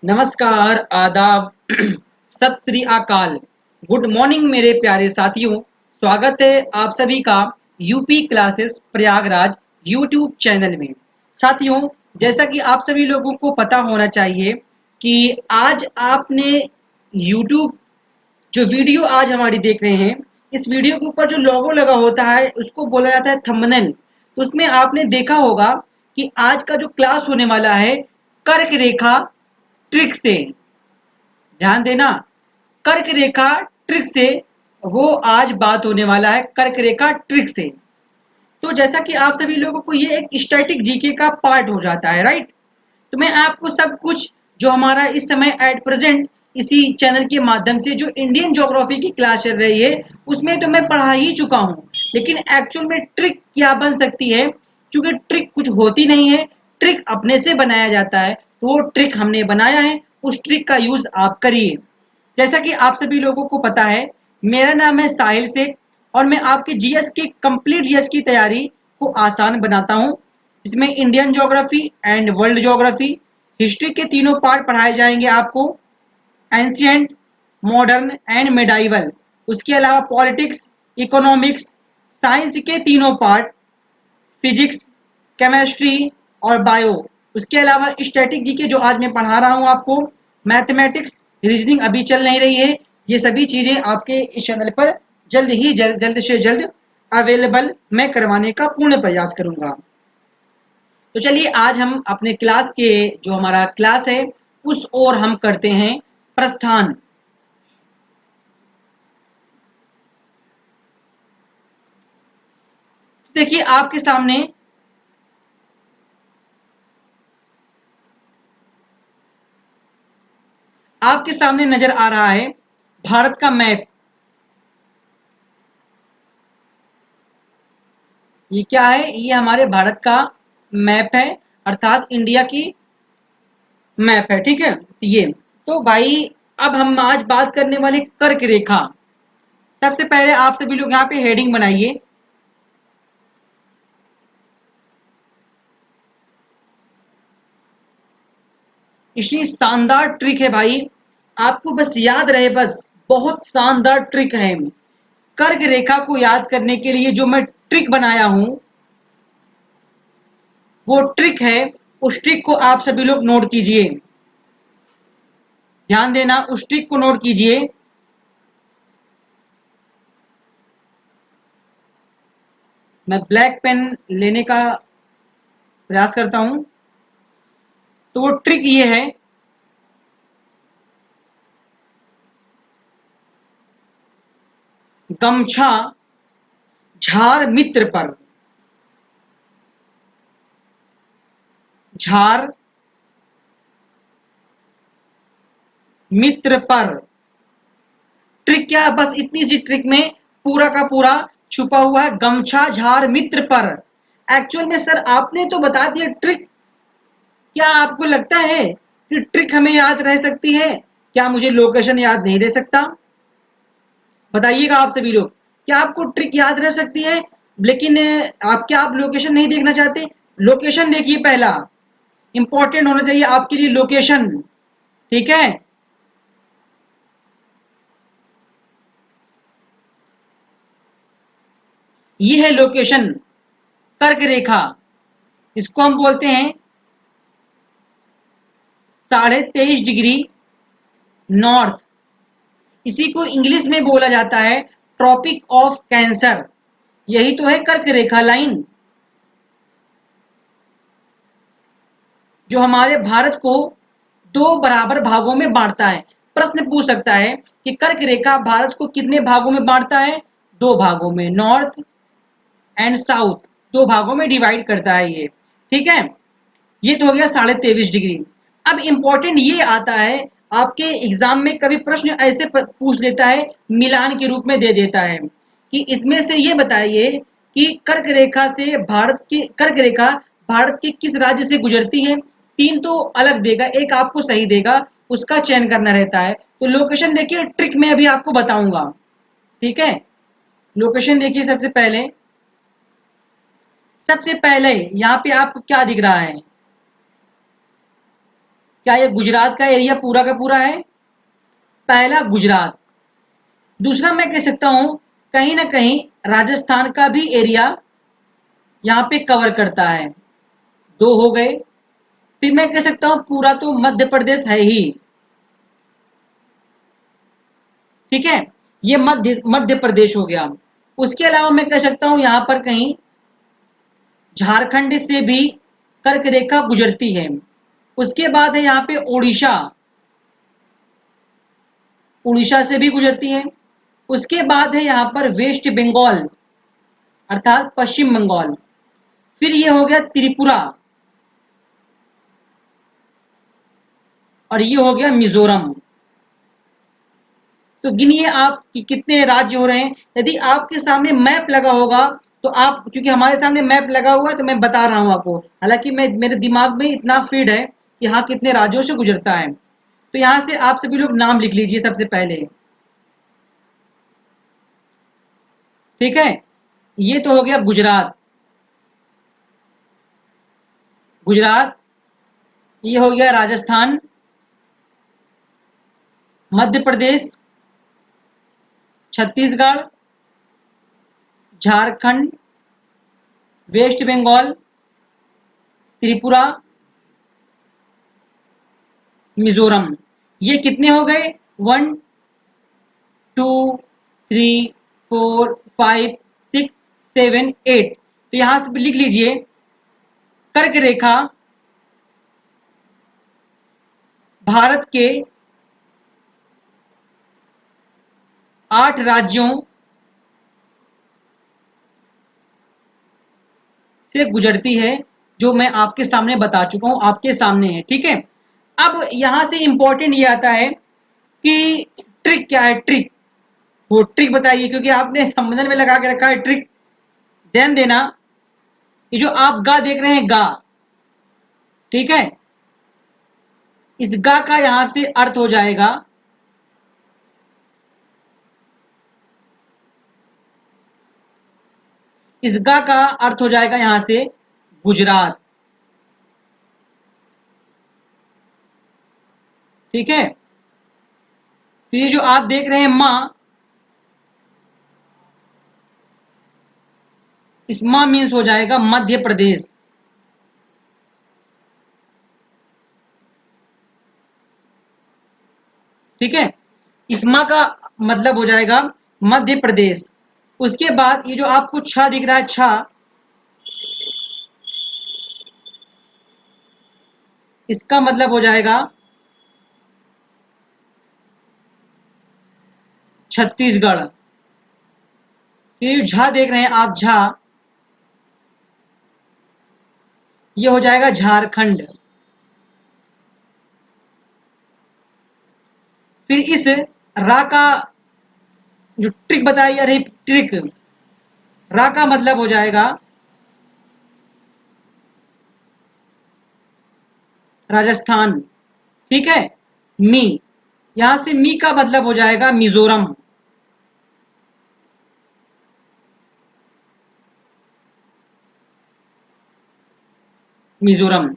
नमस्कार, आदाब, सत श्री अकाल, गुड मॉर्निंग मेरे प्यारे साथियों। स्वागत है आप सभी का UP classes Prayagraj YouTube channel में। साथियों, जैसा कि आप सभी लोगों को पता होना चाहिए कि आज आपने यूट्यूब जो वीडियो आज हमारी देख रहे हैं, इस वीडियो के ऊपर जो लोगो लगा होता है उसको बोला जाता है थंबनेल। तो उसमें आपने देखा होगा कि आज का जो क्लास होने वाला है कर्क रेखा ट्रिक से। ध्यान देना, कर्क रेखा ट्रिक से वो आज बात होने वाला है, कर्क रेखा ट्रिक से। तो जैसा कि आप सभी लोगों को ये एक स्टैटिक जीके का पार्ट हो जाता है, राइट। तो मैं आपको सब कुछ जो हमारा इस समय एट प्रेजेंट इसी चैनल के माध्यम से जो इंडियन ज्योग्राफी की क्लास चल रही है उसमें तो मैं पढ़ा ही चुका हूँ, लेकिन एक्चुअल में ट्रिक क्या बन सकती है, क्योंकि ट्रिक कुछ होती नहीं है, ट्रिक अपने से बनाया जाता है। तो वो ट्रिक हमने बनाया है, उस ट्रिक का यूज आप करिए। जैसा कि आप सभी लोगों को पता है, मेरा नाम है साहिल शेख और मैं आपके जीएस की कंप्लीट जीएस की तैयारी को आसान बनाता हूं। इसमें Indian geography and world geography, history के तीनों पार्ट पढ़ाए जाएंगे आपको, एंशियंट, मॉडर्न एंड मेडाइवल। उसके अलावा पॉलिटिक्स, इकोनॉमिक्स, साइंस के तीनों पार्ट, फिजिक्स, केमिस्ट्री और बायो। उसके अलावा स्टैटिक जीके जो आज मैं पढ़ा रहा हूँ आपको, मैथमेटिक्स, रीजनिंग अभी चल नहीं रही है। ये सभी चीजें आपके इस चैनल पर जल्द से जल्द अवेलेबल मैं करवाने का पूर्ण प्रयास करूंगा। तो चलिए आज हम अपने क्लास के जो हमारा क्लास है उस ओर हम करते हैं प्रस्थान। देखिए आपके सामने नजर आ रहा है भारत का मैप। ये क्या है? ये हमारे भारत का मैप है, अर्थात इंडिया की मैप है, ठीक है। ये तो भाई, अब हम आज बात करने वाले कर्क रेखा। सबसे पहले आप सभी लोग यहाँ पे हेडिंग बनाइए। इतनी शानदार ट्रिक है भाई, आपको बस याद रहे, बस बहुत शानदार ट्रिक है। कर्क रेखा को याद करने के लिए जो मैं ट्रिक बनाया हूं वो ट्रिक है, उस ट्रिक को आप सभी लोग नोट कीजिए। ध्यान देना, उस ट्रिक को नोट कीजिए। मैं ब्लैक पेन लेने का प्रयास करता हूं। तो वो ट्रिक ये है, गमछा झार मित्र पर। झार मित्र पर। ट्रिक क्या है? बस इतनी सी ट्रिक में पूरा का पूरा छुपा हुआ है, गमछा झार मित्र पर। एक्चुअल में सर आपने तो बता दिया ट्रिक, क्या आपको लगता है कि ट्रिक हमें याद रह सकती है? क्या मुझे लोकेशन याद नहीं रह सकता? बताइएगा आप सभी लोग, क्या आपको ट्रिक याद रह सकती है? लेकिन आप क्या आप लोकेशन नहीं देखना चाहते? लोकेशन देखिए, पहला इंपॉर्टेंट होना चाहिए आपके लिए लोकेशन, ठीक है। ये है लोकेशन, कर्क रेखा। इसको हम बोलते हैं 23.5 डिग्री नॉर्थ। इसी को इंग्लिश में बोला जाता है ट्रॉपिक ऑफ कैंसर। यही तो है कर्क रेखा लाइन, जो हमारे भारत को दो बराबर भागों में बांटता है। प्रश्न पूछ सकता है कि कर्क रेखा भारत को कितने भागों में बांटता है? दो भागों में, नॉर्थ एंड साउथ, दो भागों में डिवाइड करता है ये, ठीक है। ये तो हो गया 23.5 डिग्री। अब इंपॉर्टेंट ये आता है, आपके एग्जाम में कभी प्रश्न ऐसे पूछ लेता है, मिलान के रूप में दे देता है कि इसमें से ये बताइए कि कर्क रेखा से भारत की कर्क रेखा भारत के किस राज्य से गुजरती है। तीन तो अलग देगा, एक आपको सही देगा, उसका चयन करना रहता है। तो लोकेशन देखिए, ट्रिक में अभी आपको बताऊंगा, ठीक है। लोकेशन देखिए, सबसे पहले यहाँ पे आपको क्या दिख रहा है? क्या ये गुजरात का एरिया पूरा का पूरा है? पहला गुजरात। दूसरा मैं कह सकता हूं कहीं ना कहीं राजस्थान का भी एरिया यहां पे कवर करता है। दो हो गए। फिर मैं कह सकता हूं पूरा तो मध्य प्रदेश है ही। ठीक है, ये मध्य प्रदेश हो गया। उसके अलावा मैं कह सकता हूं यहां पर कहीं झारखंड से भी कर्क रेखा गुजरती है। उसके बाद है यहाँ पे उड़ीसा, उड़ीसा से भी गुजरती है। उसके बाद है यहाँ पर वेस्ट बंगाल अर्थात पश्चिम बंगाल। फिर ये हो गया त्रिपुरा और ये हो गया मिजोरम। तो गिनिए आप कि कितने राज्य हो रहे हैं। यदि आपके सामने मैप लगा होगा तो आप, क्योंकि हमारे सामने मैप लगा हुआ है तो मैं बता रहा हूं आपको, हालांकि मैं मेरे दिमाग में इतना फीड है कि हाँ कितने राज्यों से गुजरता है। तो यहां से आप सभी लोग नाम लिख लीजिए सबसे पहले। ठीक है, ये तो हो गया गुजरात। गुजरात, ये हो गया राजस्थान, मध्य प्रदेश, छत्तीसगढ़, झारखंड, वेस्ट बंगाल, त्रिपुरा, मिजोरम। ये कितने हो गए? 1 2 3 4 5 6 7 8। तो यहां से लिख लीजिए कर्क रेखा भारत के 8 राज्यों से गुजरती है, जो मैं आपके सामने बता चुका हूं, आपके सामने है। ठीक है, अब यहां से इंपॉर्टेंट ये आता है कि ट्रिक क्या है। ट्रिक, वो ट्रिक बताइए, क्योंकि आपने थंबनेल में लगा के रखा है ट्रिक। ध्यान देना, ये जो आप गा देख रहे हैं गा, ठीक है, इस गा का यहां से अर्थ हो जाएगा इस गा का अर्थ हो जाएगा यहां से गुजरात। ठीक है, फिर जो आप देख रहे हैं मां, इस मां मीन्स हो जाएगा मध्य प्रदेश। ठीक है, इस मां का मतलब हो जाएगा मध्य प्रदेश। उसके बाद ये जो आपको छा दिख रहा है, छा, इसका मतलब हो जाएगा छत्तीसगढ़। फिर झा देख रहे हैं आप, झा, ये हो जाएगा झारखंड। फिर इस रा का जो ट्रिक बताई जा रही, ट्रिक, रा का मतलब हो जाएगा राजस्थान। ठीक है, मी, यहां से मी का मतलब हो जाएगा मिजोरम। मिजोरम,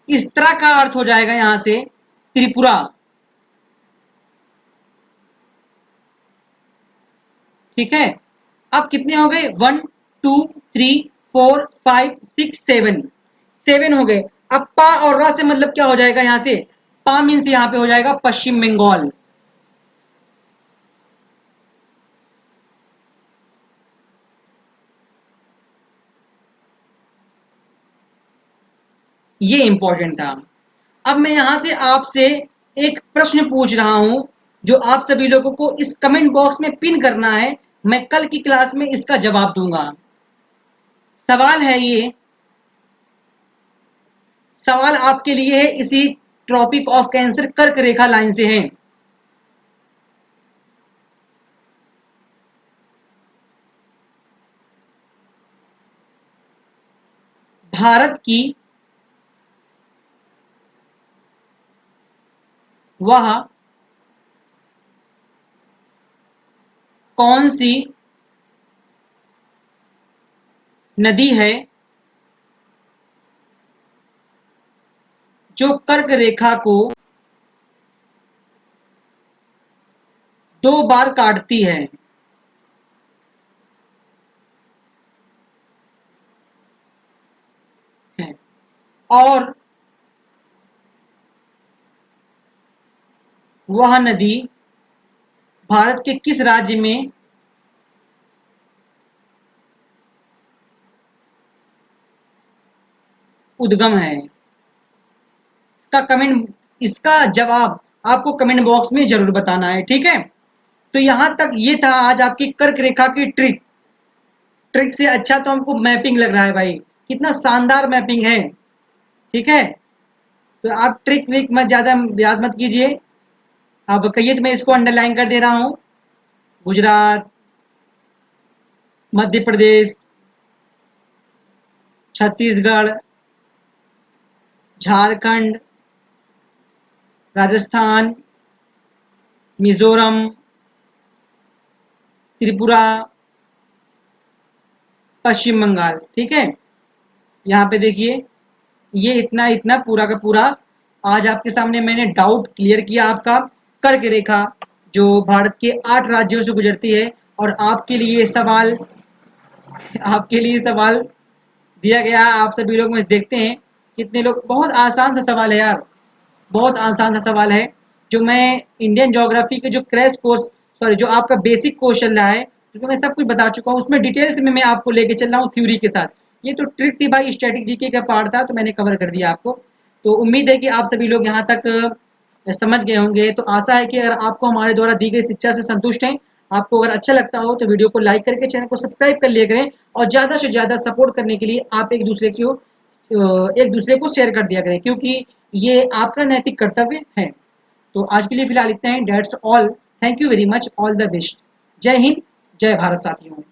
इस तरह का अर्थ हो जाएगा यहां से त्रिपुरा। ठीक है, अब कितने हो गए? 1 2 3 4 5 6 7, 7 हो गए। अब पा और रा से मतलब क्या हो जाएगा यहां से? पा मीन्स यहां पे हो जाएगा पश्चिम बंगाल। ये इंपॉर्टेंट था। अब मैं यहां से आपसे एक प्रश्न पूछ रहा हूं, जो आप सभी लोगों को इस कमेंट बॉक्स में पिन करना है। मैं कल की क्लास में इसका जवाब दूंगा। सवाल है ये, सवाल आपके लिए है, इसी ट्रॉपिक ऑफ कैंसर कर्क रेखा लाइन से है। भारत की वह कौन सी नदी है जो कर्क रेखा को 2 बार काटती है। और वह नदी भारत के किस राज्य में उद्गम है? इसका जवाब आपको कमेंट बॉक्स में जरूर बताना है, ठीक है। तो यहां तक ये था आज आपकी कर्क रेखा की ट्रिक से अच्छा तो हमको मैपिंग लग रहा है भाई, कितना शानदार मैपिंग है, ठीक है। तो आप ट्रिक विक मत ज्यादा याद मत कीजिए। अब कहिए तो मैं इसको अंडरलाइन कर दे रहा हूं। गुजरात, मध्य प्रदेश, छत्तीसगढ़, झारखंड, राजस्थान, मिजोरम, त्रिपुरा, पश्चिम बंगाल, ठीक है। यहाँ पे देखिए ये इतना इतना पूरा का पूरा आज आपके सामने मैंने डाउट क्लियर किया आपका। कर्क रेखा जो भारत के 8 राज्यों से गुजरती है। और आपके लिए सवाल दिया गया। आप सभी लोग में देखते हैं कितने लोग, बहुत आसान सा सवाल है यार, बहुत आसान सा सवाल है। जो मैं इंडियन ज्योग्राफी के जो क्रैश कोर्स, सॉरी जो आपका बेसिक कोर्स चल रहा है, जो मैं सब कुछ बता चुका हूँ, उसमें डिटेल्स में मैं आपको लेके चल रहा हूँ थ्योरी के साथ। ये तो ट्रिक थी भाई, स्टैटिक जीके का पार्ट था, तो मैंने कवर कर दिया आपको। तो उम्मीद है कि आप सभी लोग यहाँ तक समझ गए होंगे। तो आशा है कि अगर आपको हमारे द्वारा दी गई शिक्षा से संतुष्ट हैं, आपको अगर अच्छा लगता हो तो वीडियो को लाइक करके चैनल को सब्सक्राइब कर लिया करें। और ज़्यादा से ज़्यादा सपोर्ट करने के लिए आप एक दूसरे को शेयर कर दिया करें, क्योंकि ये आपका नैतिक कर्तव्य है। तो आज के लिए फिलहाल इतना ही। That's all. Thank you very much. All the best. जय हिंद, जय भारत साथियों।